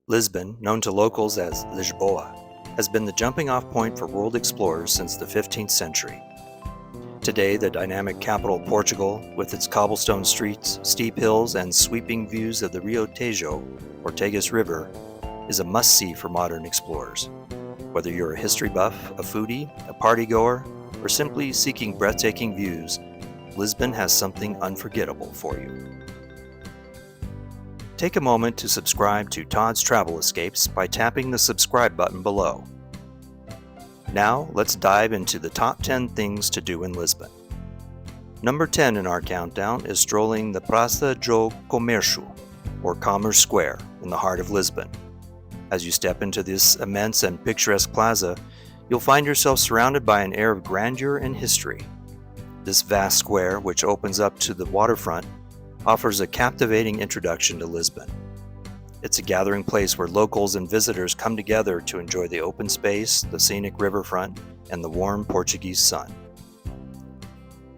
Lisbon, known to locals as Lisboa, has been the jumping-off point for world explorers since the 15th century. Today, the dynamic capital of Portugal, with its cobblestone streets, steep hills, and sweeping views of the Rio Tejo, or Tagus River, is a must-see for modern explorers. Whether you're a history buff, a foodie, a partygoer, or simply seeking breathtaking views, Lisbon has something unforgettable for you. Take a moment to subscribe to Todd's Travel Escapes by tapping the subscribe button below. Now, let's dive into the top 10 things to do in Lisbon. Number 10 in our countdown is strolling the Praça do Comércio, or Commerce Square, in the heart of Lisbon. As you step into this immense and picturesque plaza, you'll find yourself surrounded by an air of grandeur and history. This vast square, which opens up to the waterfront, offers a captivating introduction to Lisbon. It's a gathering place where locals and visitors come together to enjoy the open space, the scenic riverfront, and the warm Portuguese sun.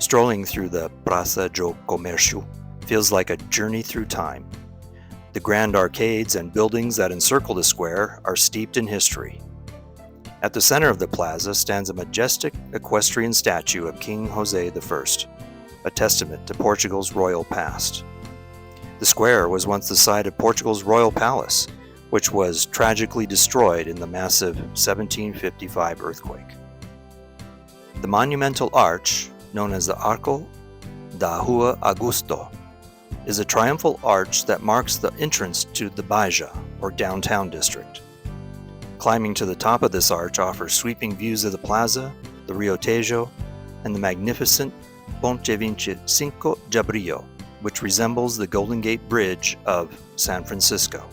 Strolling through the Praça do Comércio feels like a journey through time. The grand arcades and buildings that encircle the square are steeped in history. At the center of the plaza stands a majestic equestrian statue of King José I, a testament to Portugal's royal past. The square was once the site of Portugal's royal palace, which was tragically destroyed in the massive 1755 earthquake. The monumental arch, known as the Arco da Rua Augusto, is a triumphal arch that marks the entrance to the Baixada, or downtown district. Climbing to the top of this arch offers sweeping views of the plaza, the Rio Tejo, and the magnificent Ponte 25 de Abril, which resembles the Golden Gate Bridge of San Francisco.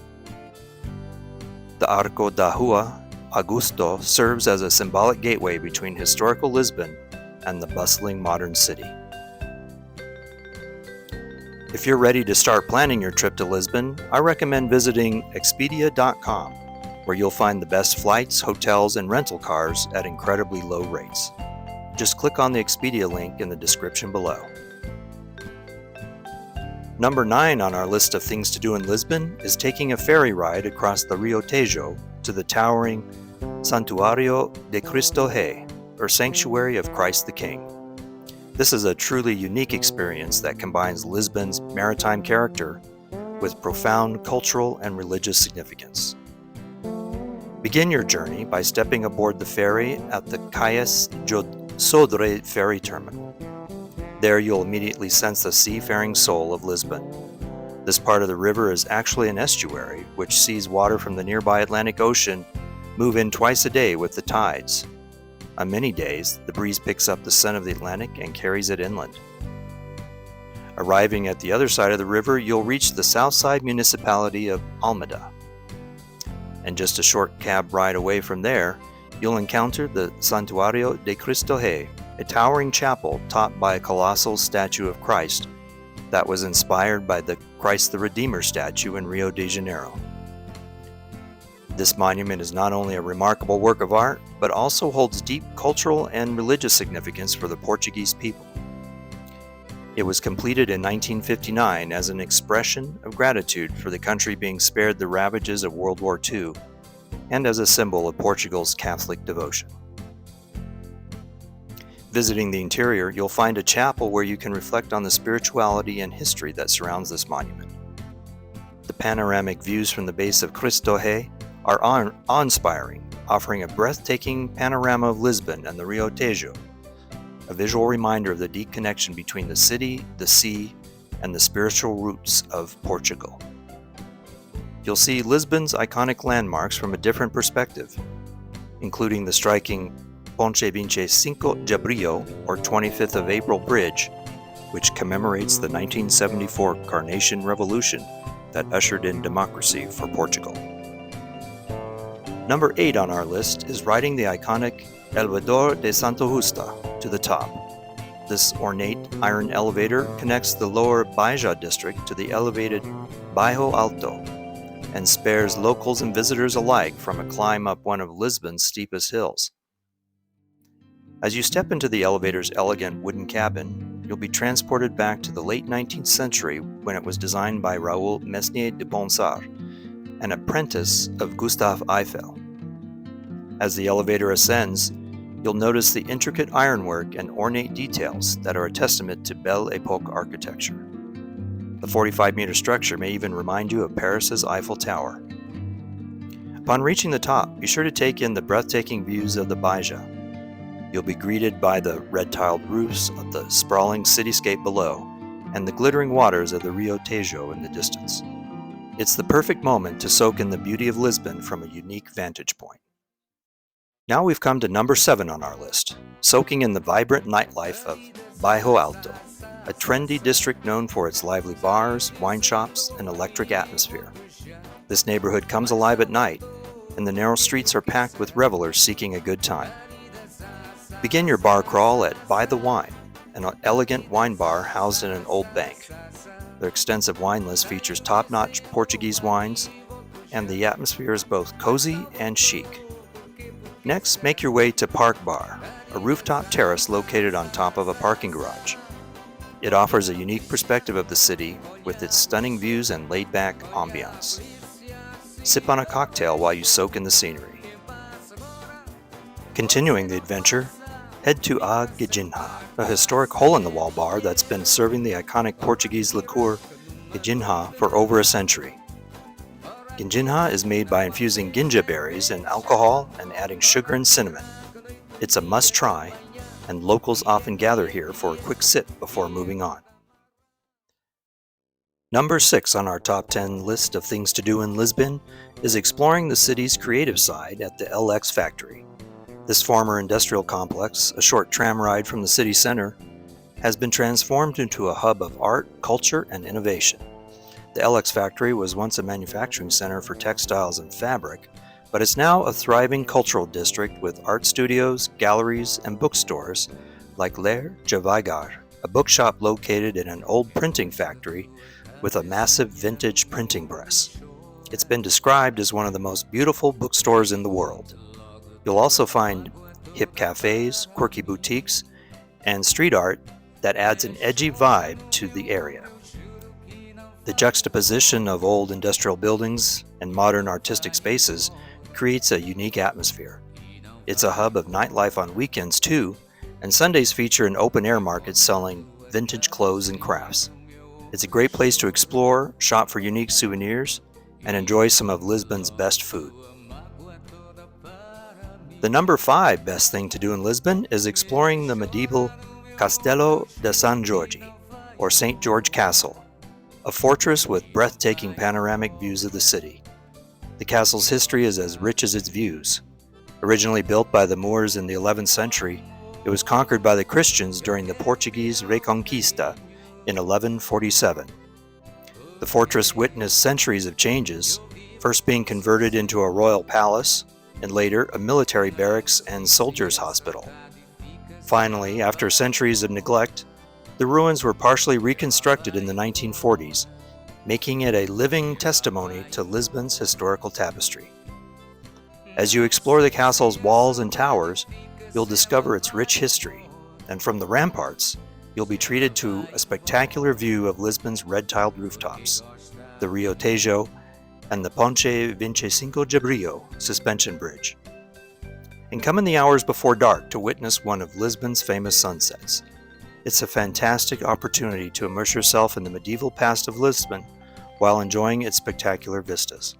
The Arco da Rua Augusto serves as a symbolic gateway between historical Lisbon and the bustling modern city. If you're ready to start planning your trip to Lisbon, I recommend visiting Expedia.com, where you'll find the best flights, hotels, and rental cars at incredibly low rates. Just click on the Expedia link in the description below. Number 9 on our list of things to do in Lisbon is taking a ferry ride across the Rio Tejo to the towering Santuário de Cristo Rei, or Sanctuary of Christ the King. This is a truly unique experience that combines Lisbon's maritime character with profound cultural and religious significance. Begin your journey by stepping aboard the ferry at the Cais do Sodré ferry terminal. There you'll immediately sense the seafaring soul of Lisbon. This part of the river is actually an estuary, which sees water from the nearby Atlantic Ocean move in twice a day with the tides. On many days, the breeze picks up the scent of the Atlantic and carries it inland. Arriving at the other side of the river, you'll reach the south side municipality of Almada. And just a short cab ride away from there, you'll encounter the Santuário de Cristo Rei, a towering chapel topped by a colossal statue of Christ that was inspired by the Christ the Redeemer statue in Rio de Janeiro. This monument is not only a remarkable work of art, but also holds deep cultural and religious significance for the Portuguese people. It was completed in 1959 as an expression of gratitude for the country being spared the ravages of World War II, and as a symbol of Portugal's Catholic devotion. Visiting the interior, you'll find a chapel where you can reflect on the spirituality and history that surrounds this monument. The panoramic views from the base of Cristo Rei are awe-inspiring, offering a breathtaking panorama of Lisbon and the Rio Tejo, a visual reminder of the deep connection between the city, the sea, and the spiritual roots of Portugal. You'll see Lisbon's iconic landmarks from a different perspective, including the striking Ponte 25 de Abril, or 25th of April Bridge, which commemorates the 1974 Carnation Revolution that ushered in democracy for Portugal. Number 8 on our list is riding the iconic Elevador de Santa Justa to the top. This ornate iron elevator connects the lower Baixada district to the elevated Bairro Alto and spares locals and visitors alike from a climb up one of Lisbon's steepest hills. As you step into the elevator's elegant wooden cabin, you'll be transported back to the late 19th century when it was designed by Raul Mesnier de Ponsard, an apprentice of Gustav Eiffel. As the elevator ascends, you'll notice the intricate ironwork and ornate details that are a testament to Belle Époque architecture. The 45-meter structure may even remind you of Paris's Eiffel Tower. Upon reaching the top, be sure to take in the breathtaking views of the Baija. You'll be greeted by the red-tiled roofs of the sprawling cityscape below and the glittering waters of the Rio Tejo in the distance. It's the perfect moment to soak in the beauty of Lisbon from a unique vantage point. Now we've come to number 7 on our list, soaking in the vibrant nightlife of Bairro Alto, a trendy district known for its lively bars, wine shops, and electric atmosphere. This neighborhood comes alive at night, and the narrow streets are packed with revelers seeking a good time. Begin your bar crawl at By the Wine, an elegant wine bar housed in an old bank. Their extensive wine list features top-notch Portuguese wines, and the atmosphere is both cozy and chic. Next, make your way to Park Bar, a rooftop terrace located on top of a parking garage. It offers a unique perspective of the city with its stunning views and laid-back ambiance. Sip on a cocktail while you soak in the scenery. Continuing the adventure, head to A Gijinha, a historic hole-in-the-wall bar that's been serving the iconic Portuguese liqueur Gijinha for over a century. Gijinha is made by infusing ginja berries in alcohol and adding sugar and cinnamon. It's a must-try, and locals often gather here for a quick sip before moving on. Number 6 on our top 10 list of things to do in Lisbon is exploring the city's creative side at the LX factory. This former industrial complex, a short tram ride from the city center, has been transformed into a hub of art, culture, and innovation. The LX factory was once a manufacturing center for textiles and fabric, but it's now a thriving cultural district with art studios, galleries, and bookstores like Ler Javagar, a bookshop located in an old printing factory with a massive vintage printing press. It's been described as one of the most beautiful bookstores in the world. You'll also find hip cafes, quirky boutiques, and street art that adds an edgy vibe to the area. The juxtaposition of old industrial buildings and modern artistic spaces creates a unique atmosphere. It's a hub of nightlife on weekends too, and Sundays feature an open-air market selling vintage clothes and crafts. It's a great place to explore, shop for unique souvenirs, and enjoy some of Lisbon's best food. The number 5 best thing to do in Lisbon is exploring the medieval Castelo de San Jorge, or St. George Castle, a fortress with breathtaking panoramic views of the city. The castle's history is as rich as its views. Originally built by the Moors in the 11th century, it was conquered by the Christians during the Portuguese Reconquista in 1147. The fortress witnessed centuries of changes, first being converted into a royal palace, and later a military barracks and soldiers' hospital. Finally, after centuries of neglect, the ruins were partially reconstructed in the 1940s, making it a living testimony to Lisbon's historical tapestry. As you explore the castle's walls and towers, you'll discover its rich history, and from the ramparts, you'll be treated to a spectacular view of Lisbon's red-tiled rooftops, the Rio Tejo, and the Ponte 25 de Abril suspension bridge. And come in the hours before dark to witness one of Lisbon's famous sunsets. It's a fantastic opportunity to immerse yourself in the medieval past of Lisbon while enjoying its spectacular vistas.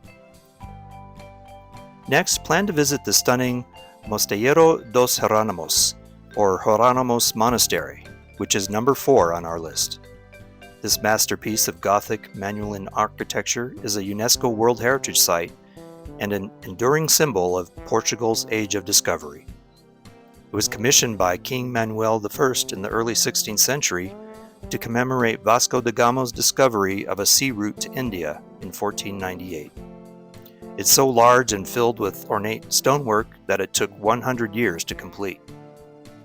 Next, plan to visit the stunning Mosteiro dos Jerónimos, or Jerónimos Monastery, which is number 4 on our list. This masterpiece of Gothic Manueline architecture is a UNESCO World Heritage Site and an enduring symbol of Portugal's Age of Discovery. It was commissioned by King Manuel I in the early 16th century to commemorate Vasco da Gama's discovery of a sea route to India in 1498. It's so large and filled with ornate stonework that it took 100 years to complete.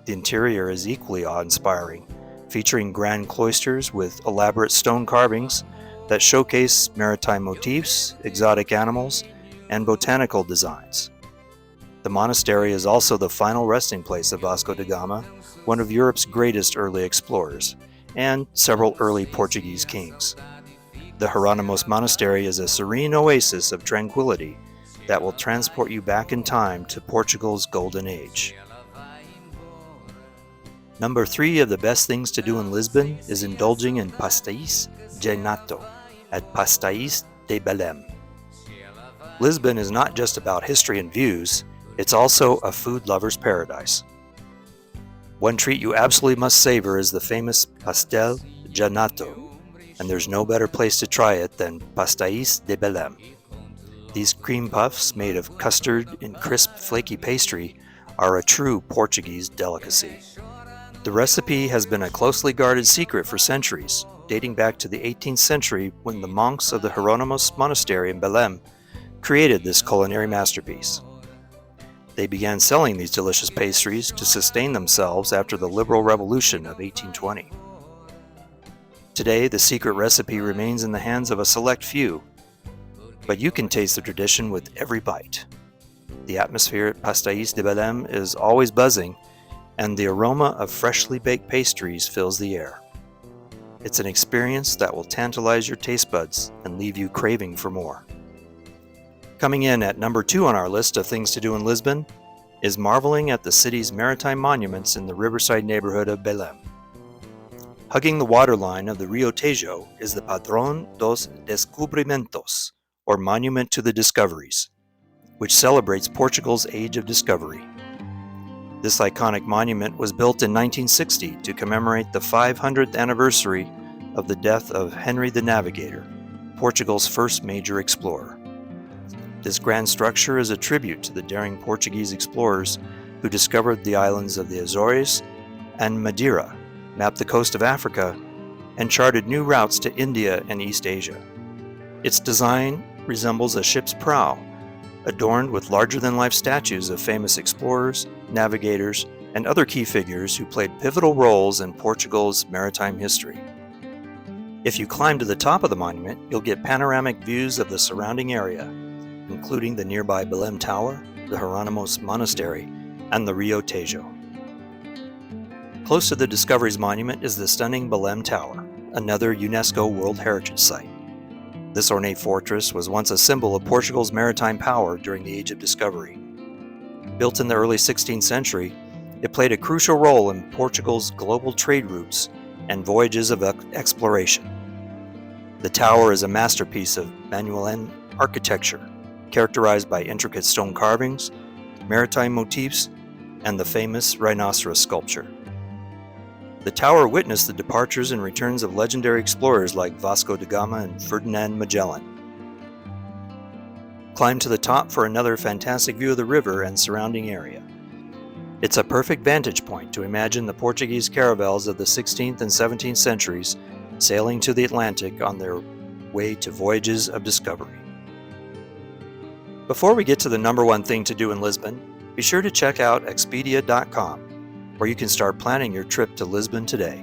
The interior is equally awe-inspiring, featuring grand cloisters with elaborate stone carvings that showcase maritime motifs, exotic animals, and botanical designs. The monastery is also the final resting place of Vasco da Gama, one of Europe's greatest early explorers, and several early Portuguese kings. The Hieronymus Monastery is a serene oasis of tranquility that will transport you back in time to Portugal's golden age. Number 3 of the best things to do in Lisbon is indulging in pasteis de nata at Pasteis de Belém. Lisbon is not just about history and views, it's also a food lover's paradise. One treat you absolutely must savor is the famous pastel de nata, and there's no better place to try it than Pasteis de Belém. These cream puffs, made of custard and crisp, flaky pastry, are a true Portuguese delicacy. The recipe has been a closely guarded secret for centuries, dating back to the 18th century when the monks of the Hieronymus Monastery in Belém created this culinary masterpiece. They began selling these delicious pastries to sustain themselves after the Liberal Revolution of 1820. Today, the secret recipe remains in the hands of a select few, but you can taste the tradition with every bite. The atmosphere at Pasteis de Belém is always buzzing, and the aroma of freshly baked pastries fills the air. It's an experience that will tantalize your taste buds and leave you craving for more. Coming in at number 2 on our list of things to do in Lisbon is marveling at the city's maritime monuments in the riverside neighborhood of Belém. Hugging the waterline of the Rio Tejo is the Padrón dos Descubrimentos, or Monument to the Discoveries, which celebrates Portugal's Age of Discovery. This iconic monument was built in 1960 to commemorate the 500th anniversary of the death of Henry the Navigator, Portugal's first major explorer. This grand structure is a tribute to the daring Portuguese explorers who discovered the islands of the Azores and Madeira, mapped the coast of Africa, and charted new routes to India and East Asia. Its design resembles a ship's prow, adorned with larger-than-life statues of famous explorers, navigators, and other key figures who played pivotal roles in Portugal's maritime history. If you climb to the top of the monument, you'll get panoramic views of the surrounding area, including the nearby Belém Tower, the Hieronymus Monastery, and the Rio Tejo. Close to the Discoveries Monument is the stunning Belém Tower, another UNESCO World Heritage Site. This ornate fortress was once a symbol of Portugal's maritime power during the Age of Discovery. Built in the early 16th century, it played a crucial role in Portugal's global trade routes and voyages of exploration. The tower is a masterpiece of Manueline architecture, characterized by intricate stone carvings, maritime motifs, and the famous rhinoceros sculpture. The tower witnessed the departures and returns of legendary explorers like Vasco da Gama and Ferdinand Magellan. Climb to the top for another fantastic view of the river and surrounding area. It's a perfect vantage point to imagine the Portuguese caravels of the 16th and 17th centuries sailing to the Atlantic on their way to voyages of discovery. Before we get to the number 1 thing to do in Lisbon, be sure to check out Expedia.com, where you can start planning your trip to Lisbon today.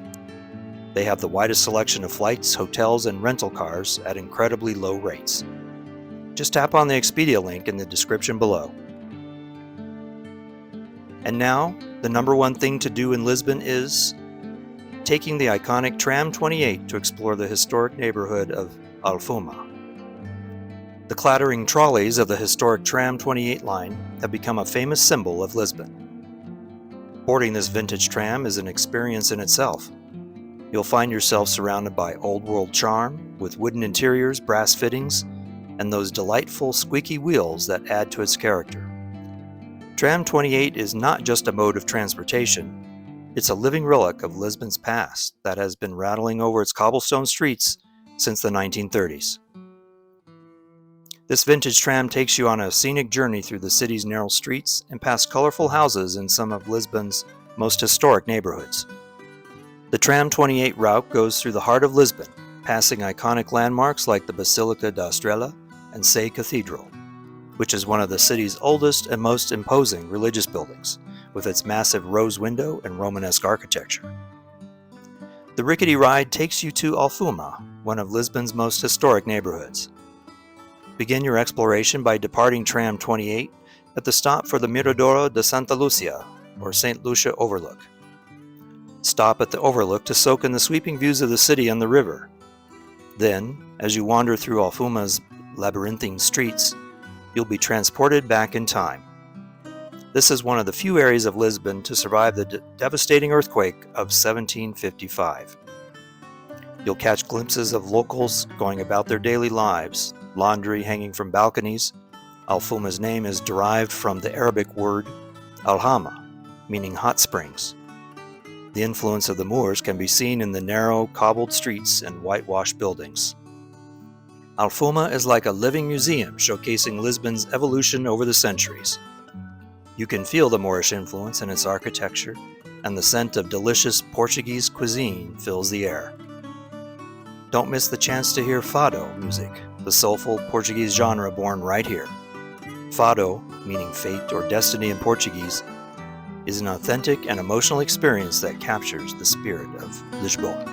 They have the widest selection of flights, hotels, and rental cars at incredibly low rates. Just tap on the Expedia link in the description below. And now, the number 1 thing to do in Lisbon is taking the iconic Tram 28 to explore the historic neighborhood of Alfama. The clattering trolleys of the historic Tram 28 line have become a famous symbol of Lisbon. Boarding this vintage tram is an experience in itself. You'll find yourself surrounded by old-world charm, with wooden interiors, brass fittings, and those delightful squeaky wheels that add to its character. Tram 28 is not just a mode of transportation, it's a living relic of Lisbon's past that has been rattling over its cobblestone streets since the 1930s. This vintage tram takes you on a scenic journey through the city's narrow streets and past colorful houses in some of Lisbon's most historic neighborhoods. The Tram 28 route goes through the heart of Lisbon, passing iconic landmarks like the Basílica da Estrela and Sé Cathedral, which is one of the city's oldest and most imposing religious buildings, with its massive rose window and Romanesque architecture. The rickety ride takes you to Alfama, one of Lisbon's most historic neighborhoods. Begin your exploration by departing Tram 28 at the stop for the Miradouro de Santa Lucia, or St. Lucia Overlook. Stop at the Overlook to soak in the sweeping views of the city on the river. Then, as you wander through Alfuma's labyrinthine streets, you'll be transported back in time. This is one of the few areas of Lisbon to survive the devastating earthquake of 1755. You'll catch glimpses of locals going about their daily lives, laundry hanging from balconies. Alfuma's name is derived from the Arabic word alhama, meaning hot springs. The influence of the Moors can be seen in the narrow, cobbled streets and whitewashed buildings. Alfuma is like a living museum showcasing Lisbon's evolution over the centuries. You can feel the Moorish influence in its architecture, and the scent of delicious Portuguese cuisine fills the air. Don't miss the chance to hear fado music, the soulful Portuguese genre born right here. Fado, meaning fate or destiny in Portuguese, is an authentic and emotional experience that captures the spirit of Lisboa.